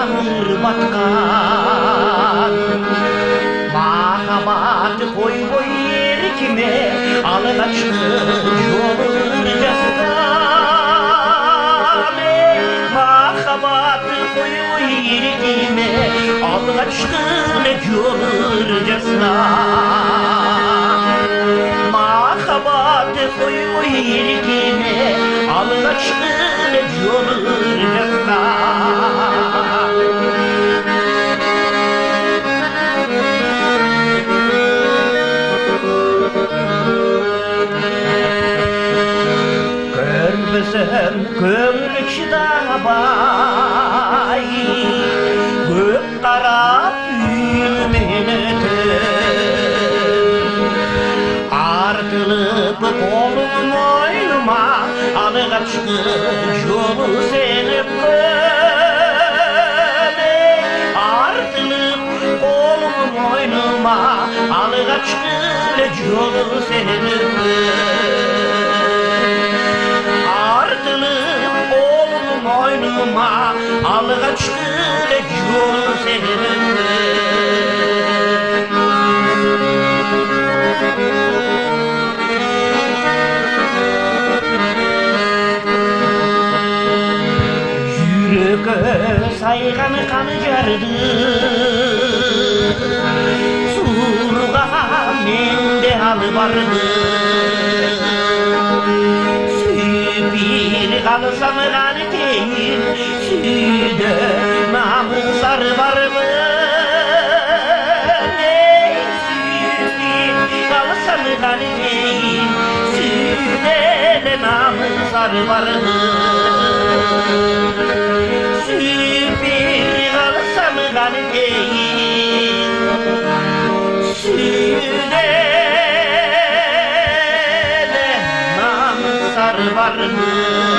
ağır batkan. Mahabatı koy koy yerikime, algaçlı yolurcastan. Mahabatı koy koy yerikime, algaçlı yolurcastan. Mahabatı koy koy yerikime, algaçlı yolurcastan. Görmesem kömlük şidabay, gök kara büyümenedir. Artılıp kolum oynuma, algaçlı yolu senip köme. Artılıp kolum oynuma, algaçlı yolu senip köme. Boynuma algaçlı yol senin. Yüreke saygan kanı jardı, surga mende halı vardı. Süpir kalsam ganiteyin, süde namızar var mı? Süpir kalsam ganiteyin, süde namızar var mı? Süpir kalsam ganiteyin, süde var mı?